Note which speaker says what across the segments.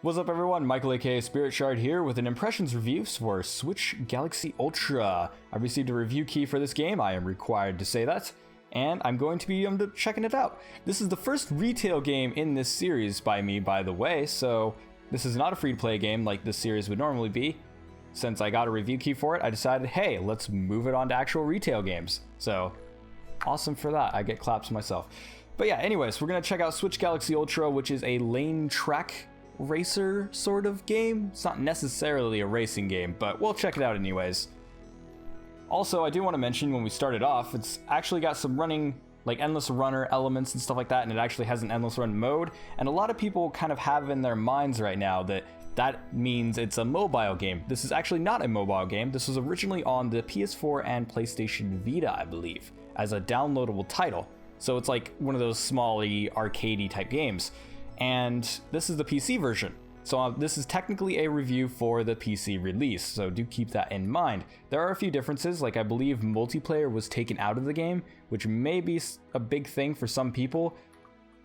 Speaker 1: What's up everyone, Michael aka Spirit Shard here with an impressions review for Switch Galaxy Ultra. I received a review key for this game, I am required to say that, and I'm going to be checking it out. This is the first retail game in this series by me, by the way, so this is not a free-to-play game like this series would normally be. Since I got a review key for it, I decided, hey, let's move it on to actual retail games. So, awesome for that, I get claps myself. But yeah, anyways, we're going to check out Switch Galaxy Ultra, which is a lane track racer sort of game. It's not necessarily a racing game, but we'll check it out anyways. Also, I do want to mention when we started off, it's actually got some running, like endless runner elements and stuff like that, and it actually has an endless run mode, and a lot of people kind of have in their minds right now that that means it's a mobile game. This is actually not a mobile game. This was originally on the PS4 and PlayStation Vita, I believe, as a downloadable title. So it's like one of those small-y, arcadey type games. And this is the PC version. So this is technically a review for the PC release, so do keep that in mind. There are a few differences, like I believe multiplayer was taken out of the game, which may be a big thing for some people.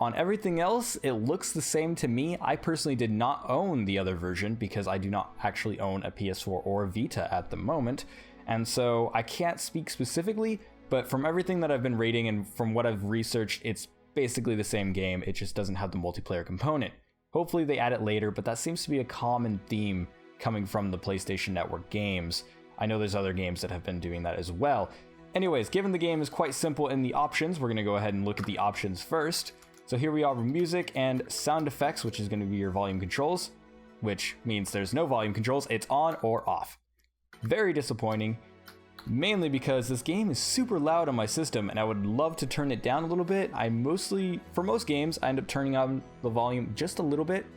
Speaker 1: On everything else, it looks the same to me. I personally did not own the other version because I do not actually own a PS4 or Vita at the moment. And so I can't speak specifically, but from everything that I've been rating and from what I've researched, it's basically the same game. It just doesn't have the multiplayer component. Hopefully they add it later, but that seems to be a common theme coming from the PlayStation Network games. I know there's other games that have been doing that as well. Anyways, given the game is quite simple in the options, we're going to go ahead and look at the options first. So here we are with music and sound effects, which is going to be your volume controls, which means there's no volume controls. It's on or off. Very disappointing. Mainly because this game is super loud on my system and I would love to turn it down a little bit. For most games, I end up turning on the volume just a little bit.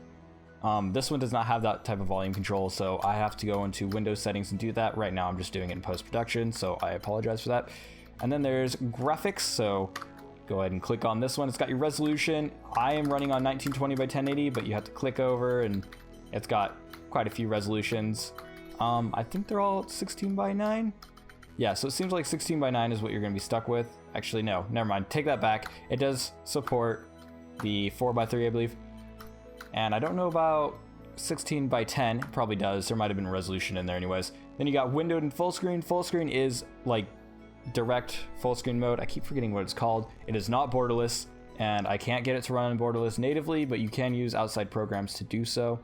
Speaker 1: This one does not have that type of volume control, so I have to go into Windows settings and do that. Right now I'm just doing it in post-production, so I apologize for that. And then there's graphics, so go ahead and click on this one. It's got your resolution. I am running on 1920 by 1080, but you have to click over and it's got quite a few resolutions. I think they're all 16 by 9. Yeah, so it seems like 16 by 9 is what you're going to be stuck with. Actually, no, never mind. Take that back. It does support the 4 by 3, I believe. And I don't know about 16 by 10. It probably does. There might have been resolution in there anyways. Then you got windowed and full screen. Full screen is like direct full screen mode. I keep forgetting what it's called. It is not borderless, and I can't get it to run in borderless natively, but you can use outside programs to do so.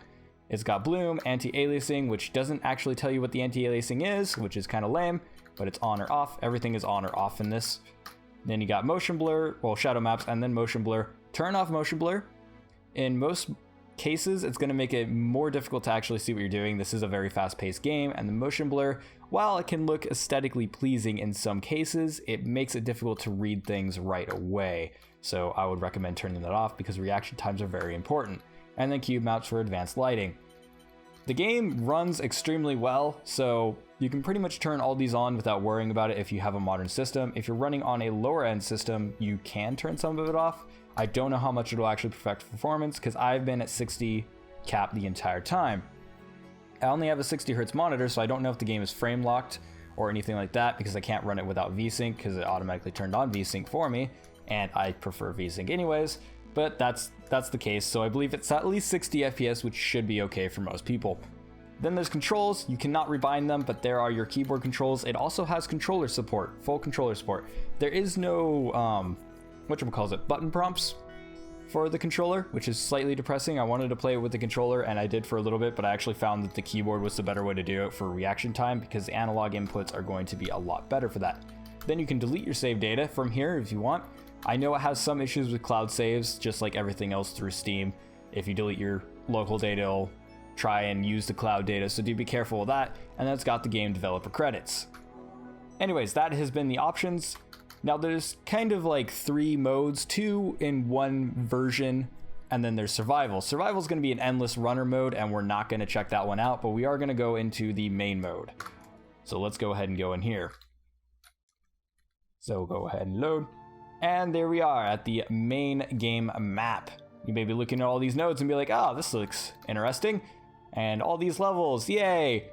Speaker 1: It's got bloom, anti-aliasing, which doesn't actually tell you what the anti-aliasing is, which is kind of lame. But it's on or off. Everything is on or off in this. Then you got motion blur, well, shadow maps, and then motion blur. Turn off motion blur. In most cases, it's going to make it more difficult to actually see what you're doing. This is a very fast-paced game, and the motion blur, while it can look aesthetically pleasing in some cases, it makes it difficult to read things right away. So I would recommend turning that off because reaction times are very important. And then cube maps for advanced lighting. The game runs extremely well, so you can pretty much turn all these on without worrying about it if you have a modern system. If you're running on a lower end system, you can turn some of it off. I don't know how much it'll actually affect performance because I've been at 60 cap the entire time. I only have a 60 Hz monitor, so I don't know if the game is frame locked or anything like that because I can't run it without VSync because it automatically turned on VSync for me, and I prefer VSync anyways. But that's the case, so I believe it's at least 60 FPS, which should be okay for most people. Then there's controls. You cannot rebind them, but there are your keyboard controls. It also has controller support, full controller support. There is no, whatchamacallit, button prompts for the controller, which is slightly depressing. I wanted to play it with the controller, and I did for a little bit, but I actually found that the keyboard was the better way to do it for reaction time because the analog inputs are going to be a lot better for that. Then you can delete your save data from here if you want. I know it has some issues with cloud saves, just like everything else through Steam. If you delete your local data, it'll try and use the cloud data, so do be careful with that. And then it's got the game developer credits. Anyways, that has been the options. Now there's kind of like 3 modes, 2 in one version, and then there's survival. Survival is going to be an endless runner mode, and we're not going to check that one out, but we are going to go into the main mode. So let's go ahead and go in here. So go ahead and load. And there we are at the main game map. You may be looking at all these nodes and be like, oh, this looks interesting. And all these levels, yay.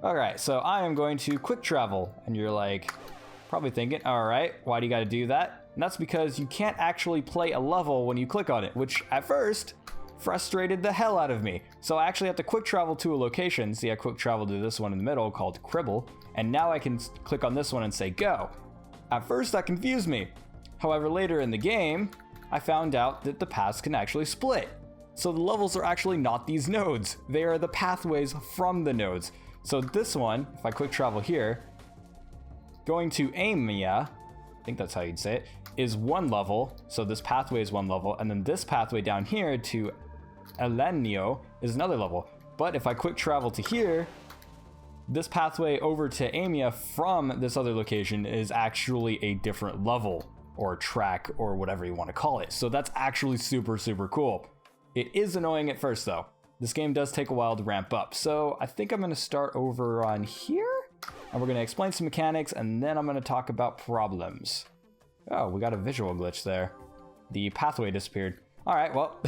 Speaker 1: All right, so I am going to quick travel. And you're like, probably thinking, all right, why do you gotta do that? And that's because you can't actually play a level when you click on it, which at first frustrated the hell out of me. So I actually have to quick travel to a location. See, I quick travel to this one in the middle called Cribble, and now I can click on this one and say go. At first that confused me. However, later in the game, I found out that the paths can actually split. So the levels are actually not these nodes. They are the pathways from the nodes. So this one, if I quick travel here, going to Amia, I think that's how you'd say it, is one level. So this pathway is one level. And then this pathway down here to Elenio is another level. But if I quick travel to here, this pathway over to Amia from this other location is actually a different level or track or whatever you want to call it. So that's actually super, super cool. It is annoying at first though. This game does take a while to ramp up. So I think I'm going to start over on here and we're going to explain some mechanics and then I'm going to talk about problems. Oh, we got a visual glitch there. The pathway disappeared. All right, well,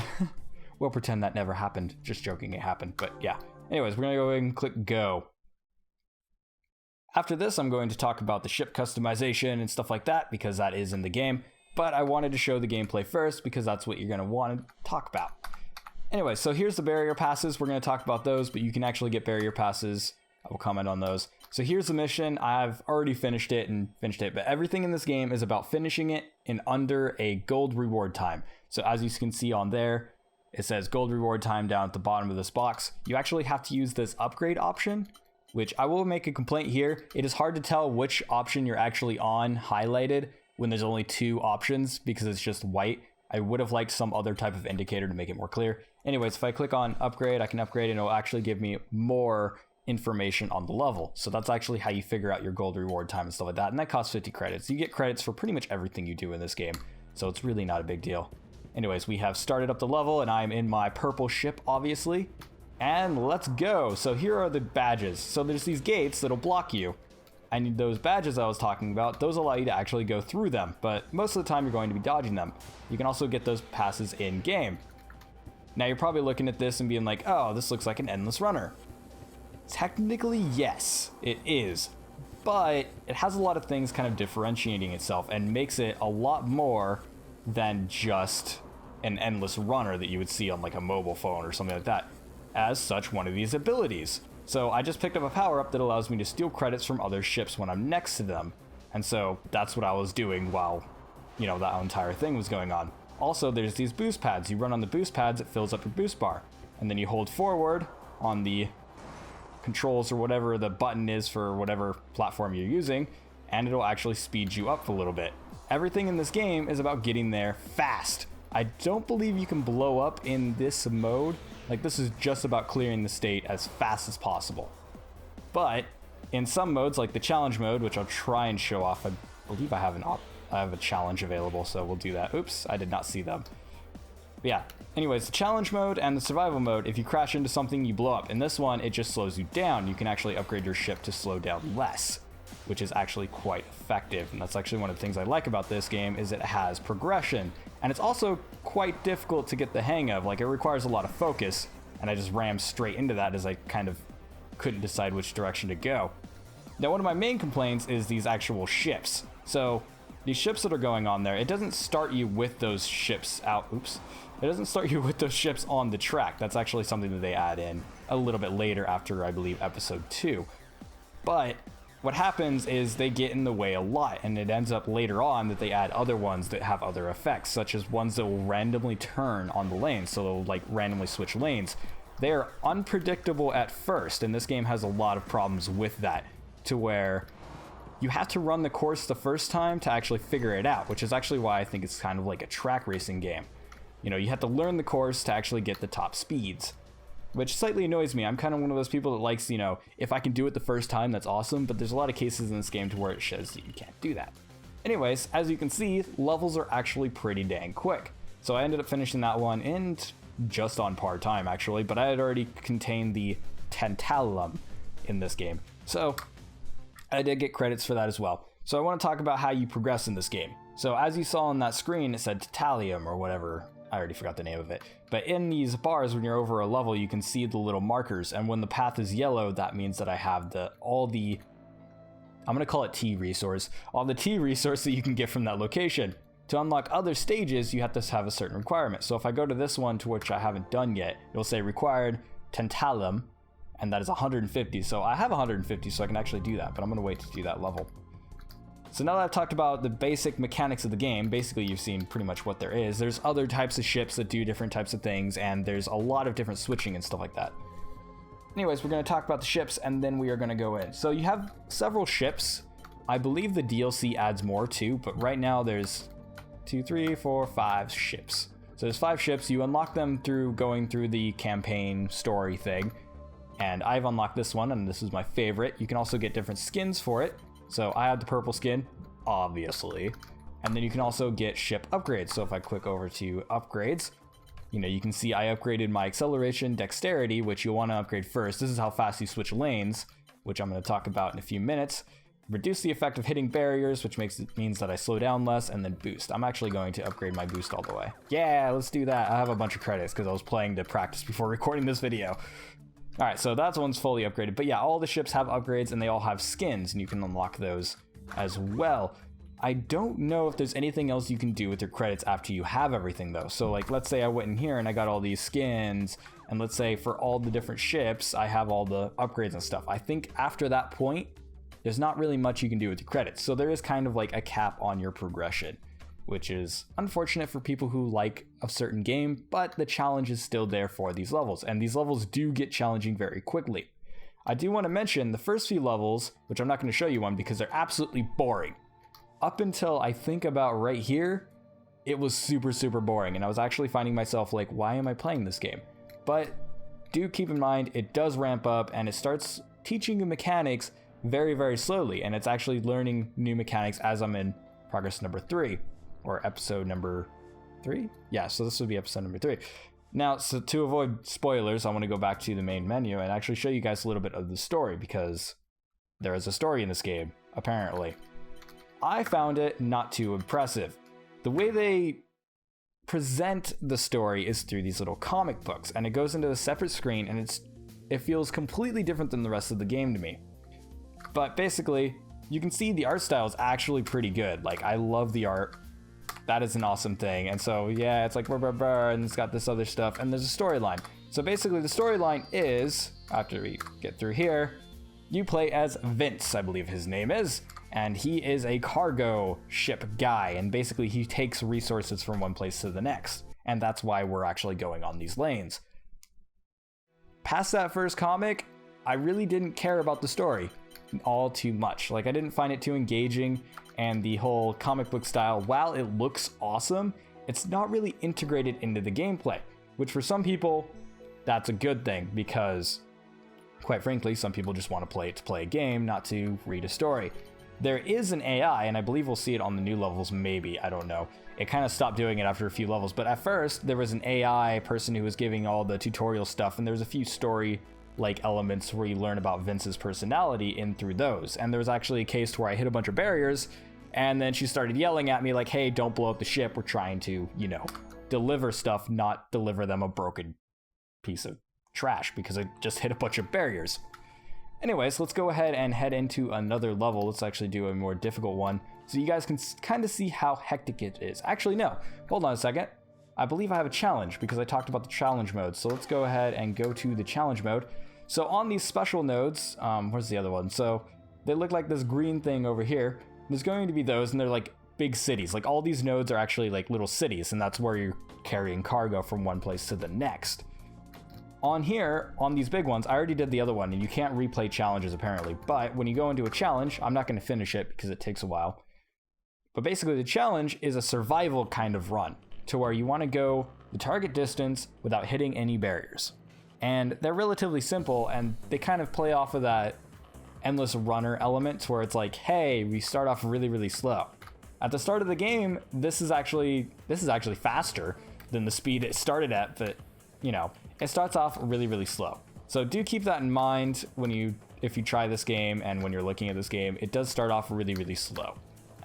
Speaker 1: we'll pretend that never happened. Just joking, it happened, but yeah. Anyways, we're going to go ahead and click go. After this, I'm going to talk about the ship customization and stuff like that because that is in the game, but I wanted to show the gameplay first because that's what you're going to want to talk about. Anyway, so here's the barrier passes. We're going to talk about those, but you can actually get barrier passes. I will comment on those. So here's the mission. I've already finished it, but everything in this game is about finishing it in under a gold reward time. So as you can see on there, it says gold reward time down at the bottom of this box. You actually have to use this upgrade option, which I will make a complaint here. It is hard to tell which option you're actually on highlighted when there's only two options because it's just white. I would have liked some other type of indicator to make it more clear. Anyways, if I click on upgrade, I can upgrade and it'll actually give me more information on the level. So that's actually how you figure out your gold reward time and stuff like that. And that costs 50 credits. You get credits for pretty much everything you do in this game. So it's really not a big deal. Anyways, we have started up the level and I'm in my purple ship, obviously. And let's go. So here are the badges. So there's these gates that'll block you. And those badges I was talking about, those allow you to actually go through them. But most of the time you're going to be dodging them. You can also get those passes in game. Now you're probably looking at this and being like, oh, this looks like an endless runner. Technically, yes, it is. But it has a lot of things kind of differentiating itself and makes it a lot more than just an endless runner that you would see on like a mobile phone or something like that. As such, one of these abilities. So I just picked up a power-up that allows me to steal credits from other ships when I'm next to them. And so that's what I was doing while, you know, that entire thing was going on. Also, there's these boost pads. You run on the boost pads, it fills up your boost bar. And then you hold forward on the controls or whatever the button is for whatever platform you're using, and it'll actually speed you up a little bit. Everything in this game is about getting there fast. I don't believe you can blow up in this mode. Like, this is just about clearing the state as fast as possible. But in some modes, like the challenge mode, which I'll try and show off, I believe I have a challenge available, so we'll do that. Oops, I did not see them. But yeah, anyways, the challenge mode and the survival mode, if you crash into something, you blow up. In this one, it just slows you down. You can actually upgrade your ship to slow down less, which is actually quite effective. And that's actually one of the things I like about this game is it has progression. And it's also quite difficult to get the hang of. Like, it requires a lot of focus, and I just rammed straight into that as I kind of couldn't decide which direction to go. Now, one of my main complaints is these actual ships. So these ships that are going on there, it doesn't start you with those ships out. Oops. It doesn't start you with those ships on the track. That's actually something that they add in a little bit later after, I believe, episode 2. But what happens is they get in the way a lot, and it ends up later on that they add other ones that have other effects, such as ones that will randomly turn on the lane, so they'll like randomly switch lanes. They are unpredictable at first, and this game has a lot of problems with that, to where you have to run the course the first time to actually figure it out, which is actually why I think it's kind of like a track racing game. You know, you have to learn the course to actually get the top speeds, which slightly annoys me. I'm kind of one of those people that likes, you know, if I can do it the first time, that's awesome, but there's a lot of cases in this game to where it shows that you can't do that. Anyways, as you can see, levels are actually pretty dang quick. So I ended up finishing that one in just on par time, actually, but I had already contained the tantalum in this game. So I did get credits for that as well. So I want to talk about how you progress in this game. So as you saw on that screen, it said Titanium or whatever. I already forgot the name of it. But in these bars, when you're over a level, you can see the little markers. And when the path is yellow, that means that I have all the, I'm going to call it T resource, all the T resource that you can get from that location. To unlock other stages, you have to have a certain requirement. So if I go to this one, to which I haven't done yet, it'll say required tantalum, and that is 150. So I have 150, so I can actually do that, but I'm going to wait to do that level. So now that I've talked about the basic mechanics of the game, basically you've seen pretty much what there is. There's other types of ships that do different types of things, and there's a lot of different switching and stuff like that. Anyways, we're going to talk about the ships, and then we are going to go in. So you have several ships. I believe the DLC adds more too, but right now there's 2, 3, 4, 5 ships. So there's 5 ships. You unlock them through going through the campaign story thing, and I've unlocked this one, and this is my favorite. You can also get different skins for it. So I have the purple skin, obviously, and then you can also get ship upgrades. So if I click over to upgrades, you can see I upgraded my acceleration, dexterity, which you'll want to upgrade first. This is how fast you switch lanes, which I'm going to talk about in a few minutes. Reduce the effect of hitting barriers, which means that I slow down less, and then boost. I'm actually going to upgrade my boost all the way. Yeah, let's do that. I have a bunch of credits because I was playing to practice before recording this video. All right, so that one's fully upgraded. But yeah, all the ships have upgrades, and they all have skins, and you can unlock those as well. I don't know if there's anything else you can do with your credits after you have everything, though. So, like, let's say I went in here and I got all these skins, and let's say for all the different ships, I have all the upgrades and stuff. I think after that point, there's not really much you can do with your credits. So there is kind of like a cap on your progression, which is unfortunate for people who like a certain game, but the challenge is still there for these levels, and these levels do get challenging very quickly. I do want to mention the first few levels, which I'm not going to show you one because they're absolutely boring. Up until I think about right here, it was super, super boring, and I was actually finding myself like, why am I playing this game? But do keep in mind, it does ramp up, and it starts teaching you mechanics very, very slowly, and it's actually learning new mechanics as I'm in progress number 3, or episode number 3? Yeah, so this would be episode number 3. Now, so to avoid spoilers, I want to go back to the main menu and actually show you guys a little bit of the story, because there is a story in this game, apparently. I found it not too impressive. The way they present the story is through these little comic books, and it goes into a separate screen, and it feels completely different than the rest of the game to me. But basically, you can see the art style is actually pretty good. Like, I love the art. That is an awesome thing. And so, yeah, it's like, and it's got this other stuff, and there's a storyline. So basically, the storyline is, after we get through here, you play as Vince, I believe his name is, and he is a cargo ship guy, and basically he takes resources from one place to the next. And that's why we're actually going on these lanes. Past that first comic, I really didn't care about the story all too much. Like, I didn't find it too engaging, and the whole comic book style, while it looks awesome, it's not really integrated into the gameplay, which for some people, that's a good thing, because quite frankly, some people just want to play it to play a game, not to read a story. There is an AI, and I believe we'll see it on the new levels, maybe, I don't know. It kind of stopped doing it after a few levels, but at first, there was an AI person who was giving all the tutorial stuff, and there was a few story like elements where you learn about Vince's personality in through those. And there was actually a case where I hit a bunch of barriers, and then she started yelling at me like, hey, don't blow up the ship, we're trying to, deliver stuff, not deliver them a broken piece of trash, because I just hit a bunch of barriers. Anyways, let's go ahead and head into another level. Let's actually do a more difficult one, so you guys can kind of see how hectic it is. Actually, no, hold on a second. I believe I have a challenge, because I talked about the challenge mode. So let's go ahead and go to the challenge mode. So on these special nodes, where's the other one? So they look like this green thing over here. There's going to be those, and they're like big cities. Like, all these nodes are actually like little cities, and that's where you're carrying cargo from one place to the next. On here, on these big ones, I already did the other one, and you can't replay challenges apparently. But when you go into a challenge, I'm not going to finish it because it takes a while. But basically, the challenge is a survival kind of run, to where you want to go the target distance without hitting any barriers. And they're relatively simple, and they kind of play off of that endless runner element, where it's like, hey, we start off really, really slow. At the start of the game, this is actually faster than the speed it started at, but it starts off really, really slow. So do keep that in mind if you try this game, and when you're looking at this game, it does start off really, really slow,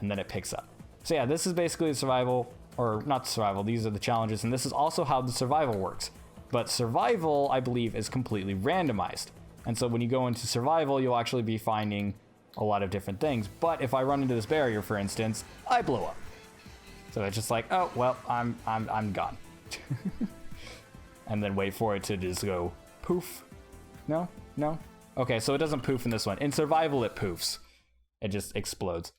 Speaker 1: and then it picks up. So yeah, this is basically the survival, or not survival, these are the challenges, and this is also how the survival works. But survival, I believe, is completely randomized. And so when you go into survival, you'll actually be finding a lot of different things. But if I run into this barrier, for instance, I blow up. So it's just like, oh, well, I'm gone. And then wait for it to just go poof. No? Okay, so it doesn't poof in this one. In survival, it poofs. It just explodes.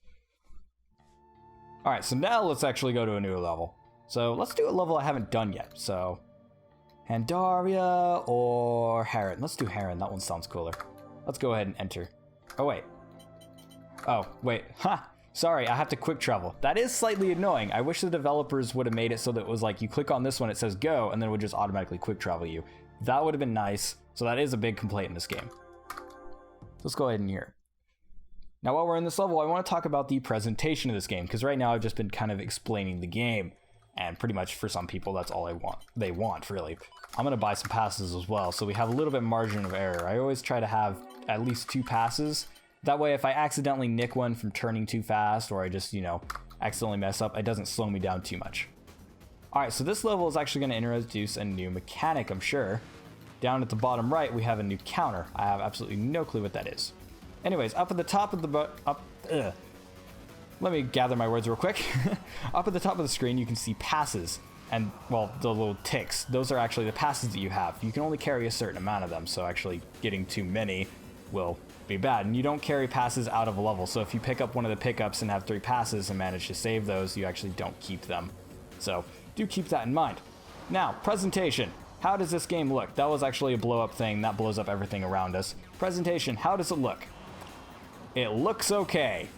Speaker 1: All right, so now let's actually go to a new level. So let's do a level I haven't done yet. So Pandaria or Heron. Let's do Heron. That one sounds cooler. Let's go ahead and enter. Oh, wait. Ha! Sorry, I have to quick travel. That is slightly annoying. I wish the developers would have made it so that it was like you click on this one, it says go, and then it would just automatically quick travel you. That would have been nice. So that is a big complaint in this game. Let's go ahead and hear. Now, while we're in this level, I want to talk about the presentation of this game, because right now I've just been kind of explaining the game, and pretty much for some people, that's all they want, really. I'm going to buy some passes as well, so we have a little bit margin of error. I always try to have at least 2 passes. That way, if I accidentally nick one from turning too fast, or I just, accidentally mess up, it doesn't slow me down too much. Alright, so this level is actually going to introduce a new mechanic, I'm sure. Down at the bottom right, we have a new counter. I have absolutely no clue what that is. Anyways, up at the top of the let me gather my words real quick. Up at the top of the screen, you can see passes. And, well, the little ticks. Those are actually the passes that you have. You can only carry a certain amount of them, so actually getting too many will be bad. And you don't carry passes out of a level, so if you pick up one of the pickups and have 3 passes and manage to save those, you actually don't keep them. So, do keep that in mind. Now, presentation. How does this game look? That was actually a blow-up thing. That blows up everything around us. Presentation. How does it look? It looks okay.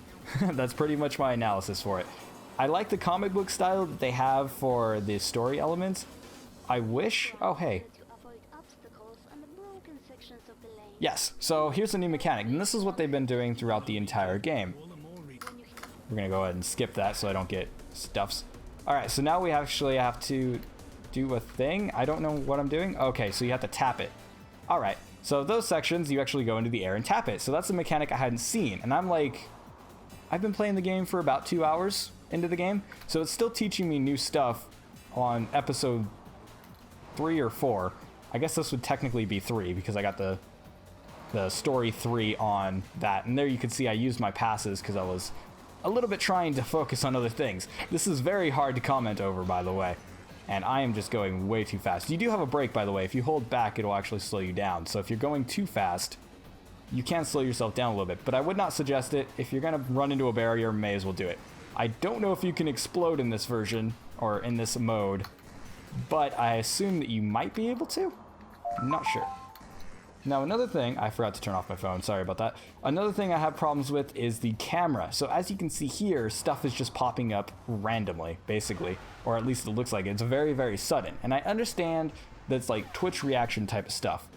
Speaker 1: That's pretty much my analysis for it. I like the comic book style that they have for the story elements. I wish... Oh, hey. Yes, so here's a new mechanic, and this is what they've been doing throughout the entire game. We're going to go ahead and skip that so I don't get stuffs. Alright, so now we actually have to do a thing. I don't know what I'm doing. Okay, so you have to tap it. Alright, so those sections, you actually go into the air and tap it. So that's a mechanic I hadn't seen, and I'm like... I've been playing the game for about 2 hours into the game, so it's still teaching me new stuff on episode 3 or 4. I guess this would technically be 3 because I got the story 3 on that. And there you can see I used my passes because I was a little bit trying to focus on other things. This is very hard to comment over, by the way. And I am just going way too fast. You do have a brake, by the way. If you hold back, it'll actually slow you down. So if you're going too fast, you can slow yourself down a little bit. But I would not suggest it. If you're going to run into a barrier, may as well do it. I don't know if you can explode in this version, or in this mode, but I assume that you might be able to. I'm not sure. Now, another thing, I forgot to turn off my phone, sorry about that. Another thing I have problems with is the camera. So as you can see here, stuff is just popping up randomly, basically, or at least it looks like it. It's very, very sudden. And I understand that's like Twitch reaction type of stuff.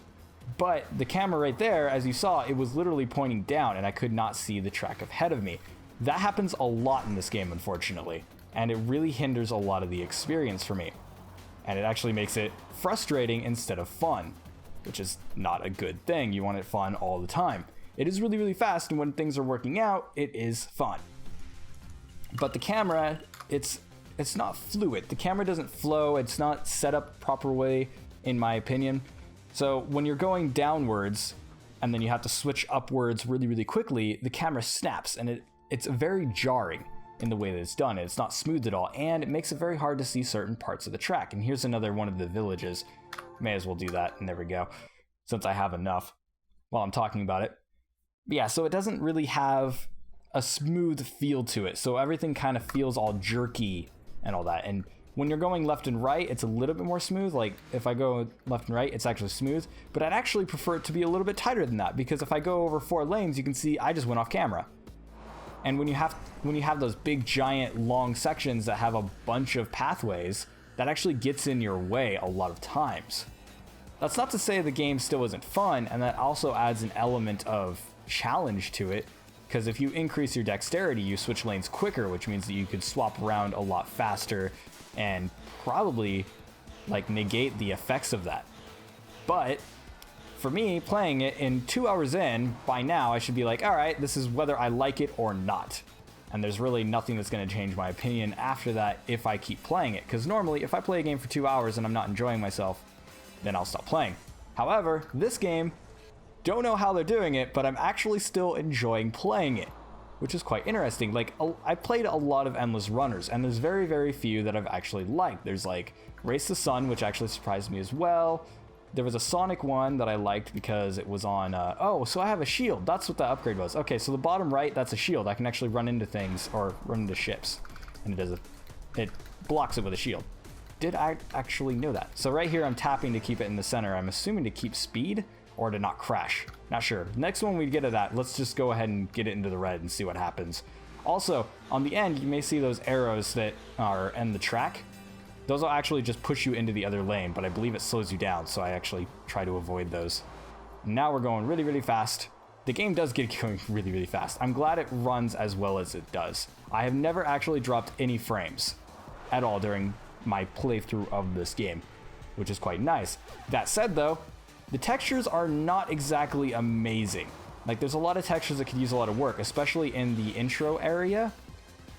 Speaker 1: But the camera right there, as you saw, it was literally pointing down and I could not see the track ahead of me. That happens a lot in this game, unfortunately, and it really hinders a lot of the experience for me. And it actually makes it frustrating instead of fun, which is not a good thing. You want it fun all the time. It is really, really fast, and when things are working out, it is fun. But the camera, it's not fluid. The camera doesn't flow. It's not set up proper way, in my opinion. So when you're going downwards, and then you have to switch upwards really, really quickly, the camera snaps, and it's very jarring in the way that it's done. It's not smooth at all, and it makes it very hard to see certain parts of the track. And here's another one of the villages. May as well do that, and there we go, since I have enough while I'm talking about it. But yeah, so it doesn't really have a smooth feel to it, so everything kind of feels all jerky and all that. And when you're going left and right, it's a little bit more smooth. Like, if I go left and right, it's actually smooth. But I'd actually prefer it to be a little bit tighter than that, because if I go over 4 lanes, you can see I just went off camera. And when you have those big, giant, long sections that have a bunch of pathways, that actually gets in your way a lot of times. That's not to say the game still isn't fun, and that also adds an element of challenge to it, because if you increase your dexterity, you switch lanes quicker, which means that you could swap around a lot faster and probably like negate the effects of that. But for me, playing it in 2 hours in, by now I should be like, all right, this is whether I like it or not. And there's really nothing that's going to change my opinion after that if I keep playing it. Because normally, if I play a game for 2 hours and I'm not enjoying myself, then I'll stop playing. However, this game, don't know how they're doing it, but I'm actually still enjoying playing it. which is quite interesting. Like, I played a lot of Endless Runners, and there's very, very few that I've actually liked. There's like Race to the Sun, which actually surprised me as well. There was a Sonic one that I liked because it was on, oh, so I have a shield. That's what the upgrade was. Okay, so the bottom right, that's a shield. I can actually run into things or run into ships, and it blocks it with a shield. Did I actually know that? So right here, I'm tapping to keep it in the center. I'm assuming to keep speed or to not crash. Not sure. Next one we get to that, let's just go ahead and get it into the red and see what happens. Also, on the end, you may see those arrows that are in the track. Those will actually just push you into the other lane, but I believe it slows you down, so I actually try to avoid those. Now we're going really, really fast. The game does get going really, really fast. I'm glad it runs as well as it does. I have never actually dropped any frames at all during my playthrough of this game, which is quite nice. That said though, the textures are not exactly amazing. Like, there's a lot of textures that could use a lot of work, especially in the intro area,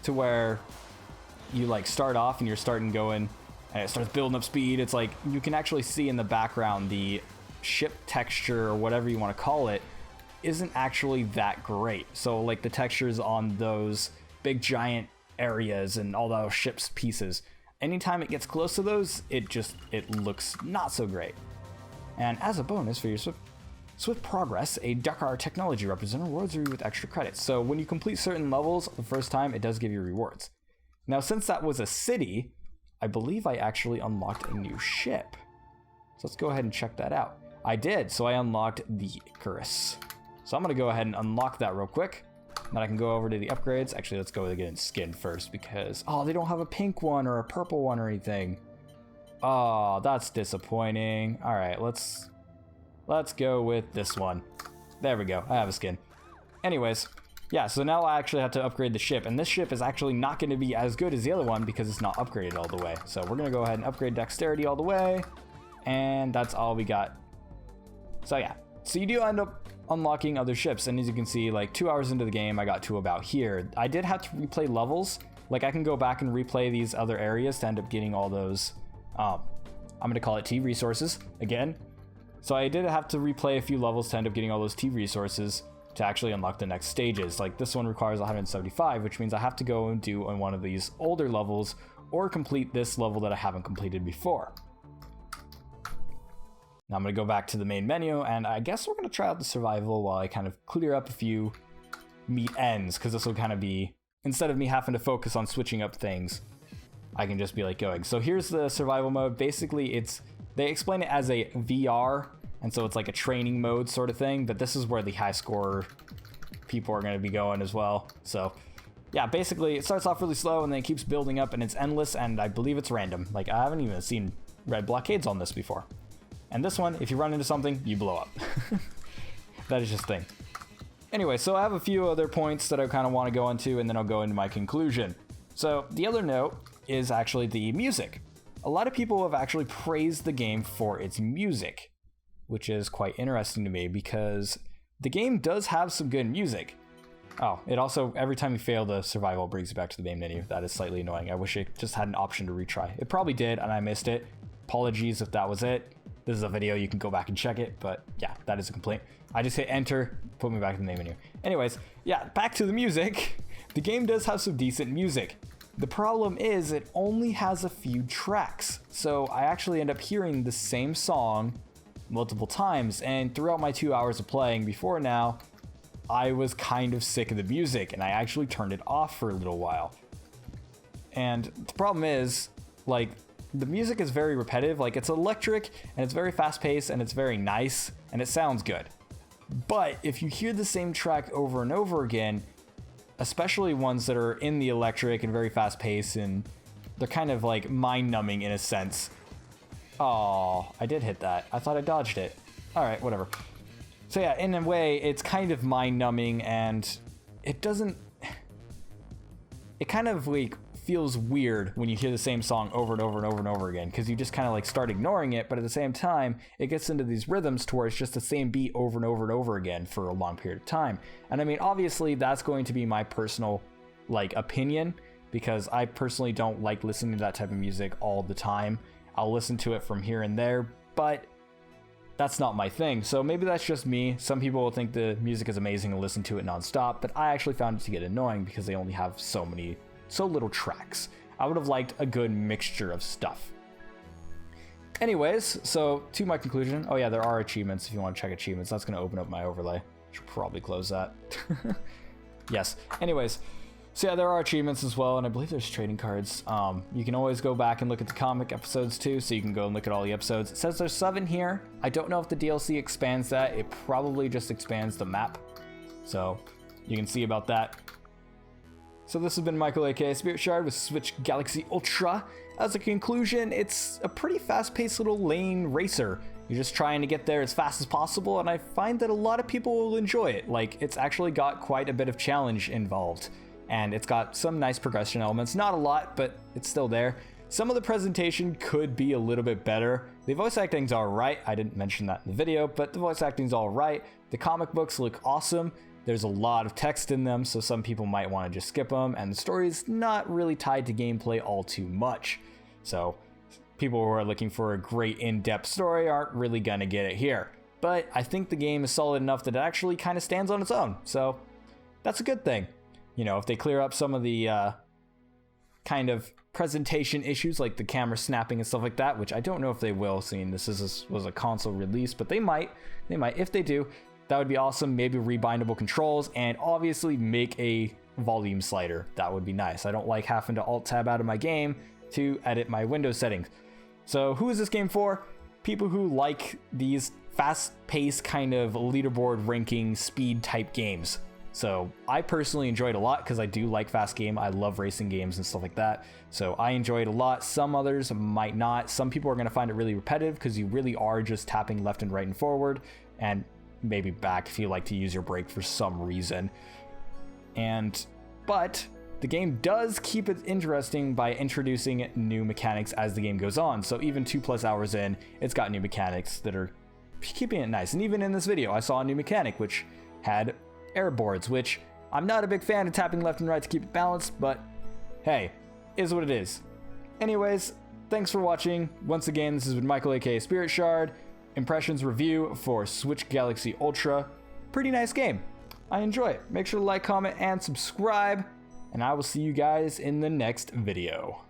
Speaker 1: to where you like start off and you're starting going and it starts building up speed. It's like you can actually see in the background the ship texture or whatever you want to call it isn't actually that great. So like the textures on those big giant areas and all those ships pieces, anytime it gets close to those, it looks not so great. And as a bonus for your swift progress, a Dakar technology representative rewards you with extra credits. So when you complete certain levels the first time, it does give you rewards. Now, since that was a city, I believe I actually unlocked a new ship. So let's go ahead and check that out. I did, so I unlocked the Icarus. So I'm going to go ahead and unlock that real quick. Then I can go over to the upgrades. Actually, let's go with getting skin first because, oh, they don't have a pink one or a purple one or anything. Oh, that's disappointing. All right, let's go with this one. There we go. I have a skin. Anyways, yeah, so now I actually have to upgrade the ship, and this ship is actually not going to be as good as the other one because it's not upgraded all the way. So we're going to go ahead and upgrade dexterity all the way, and that's all we got. So yeah, so you do end up unlocking other ships, and as you can see, like 2 hours into the game, I got to about here. I did have to replay levels. Like, I can go back and replay these other areas to end up getting all those, I'm going to call it T resources again. So I did have to replay a few levels to end up getting all those T resources to actually unlock the next stages. Like, this one requires 175, which means I have to go and do on one of these older levels or complete this level that I haven't completed before. Now I'm going to go back to the main menu, and I guess we're going to try out the survival while I kind of clear up a few meat ends, because this will kind of be, instead of me having to focus on switching up things, I can just be like going. So here's the survival mode. Basically, they explain it as a VR, and so it's like a training mode sort of thing, but this is where the high score people are going to be going as well. So yeah, basically it starts off really slow and then it keeps building up, and it's endless, and I believe it's random. Like, I haven't even seen red blockades on this before. And this one, if you run into something, you blow up. That is just a thing. Anyway, so I have a few other points that I kind of want to go into, and then I'll go into my conclusion. So the other note is actually the music. A lot of people have actually praised the game for its music, which is quite interesting to me because the game does have some good music. Oh, it also, every time you fail the survival, brings you back to the main menu. That is slightly annoying. I wish it just had an option to retry. It probably did, and I missed it. Apologies if that was it. This is a video, you can go back and check it, but yeah, that is a complaint. I just hit enter, put me back in the main menu. Anyways, yeah, back to the music. The game does have some decent music. The problem is it only has a few tracks, so I actually end up hearing the same song multiple times, and throughout my 2 hours of playing before now, I was kind of sick of the music, and I actually turned it off for a little while. And the problem is, like, the music is very repetitive. Like, it's electric, and it's very fast-paced, and it's very nice, and it sounds good. But if you hear the same track over and over again, especially ones that are in the electric and very fast-paced, and they're kind of like mind-numbing in a sense. Oh, I did hit that. I thought I dodged it. All right, whatever. So yeah, in a way, it's kind of mind-numbing, and it doesn't... It kind of like feels weird when you hear the same song over and over and over and over again, because you just kind of like start ignoring it, but at the same time it gets into these rhythms to where it's just the same beat over and over and over again for a long period of time. And I mean, obviously that's going to be my personal like opinion, because I personally don't like listening to that type of music all the time. I'll listen to it from here and there, but that's not my thing. So maybe that's just me. Some people will think the music is amazing and listen to it nonstop, but I actually found it to get annoying because they only have so little tracks. I would have liked a good mixture of stuff. Anyways, so to my conclusion, oh yeah, there are achievements if you want to check achievements. That's going to open up my overlay. Should probably close that. Yes. Anyways, so yeah, there are achievements as well, and I believe there's trading cards. You can always go back and look at the comic episodes too, so you can go and look at all the episodes. It says there's 7 here. I don't know if the DLC expands that. It probably just expands the map. So you can see about that. So this has been Michael, aka Spirit Shard, with Switch Galaxy Ultra. As a conclusion, it's a pretty fast-paced little lane racer. You're just trying to get there as fast as possible, and I find that a lot of people will enjoy it. Like, it's actually got quite a bit of challenge involved, and it's got some nice progression elements. Not a lot, but it's still there. Some of the presentation could be a little bit better. The voice acting's alright. I didn't mention that in the video, but the voice acting's alright. The comic books look awesome. There's a lot of text in them, so some people might want to just skip them, and the story's not really tied to gameplay all too much. So people who are looking for a great in-depth story aren't really gonna get it here. But I think the game is solid enough that it actually kind of stands on its own, so that's a good thing. You know, if they clear up some of the kind of presentation issues like the camera snapping and stuff like that, which I don't know if they will, seeing this was a console release, but they might. If they do, that would be awesome. Maybe rebindable controls, and obviously make a volume slider. That would be nice. I don't like having to alt-tab out of my game to edit my Windows settings. So who is this game for? People who like these fast-paced kind of leaderboard ranking speed type games. So I personally enjoyed it a lot because I do like fast game. I love racing games and stuff like that. So I enjoy it a lot. Some others might not. Some people are going to find it really repetitive because you really are just tapping left and right and forward, and maybe back if you like to use your brake for some reason. But the game does keep it interesting by introducing new mechanics as the game goes on. So even 2+ hours in, it's got new mechanics that are keeping it nice. And even in this video, I saw a new mechanic which had air boards, which I'm not a big fan of tapping left and right to keep it balanced, but hey, is what it is. Anyways, thanks for watching. Once again, this has been Michael, aka Spirit Shard. Impressions review for Switch Galaxy Ultra. Pretty nice game. I enjoy it. Make sure to like, comment, and subscribe, and I will see you guys in the next video.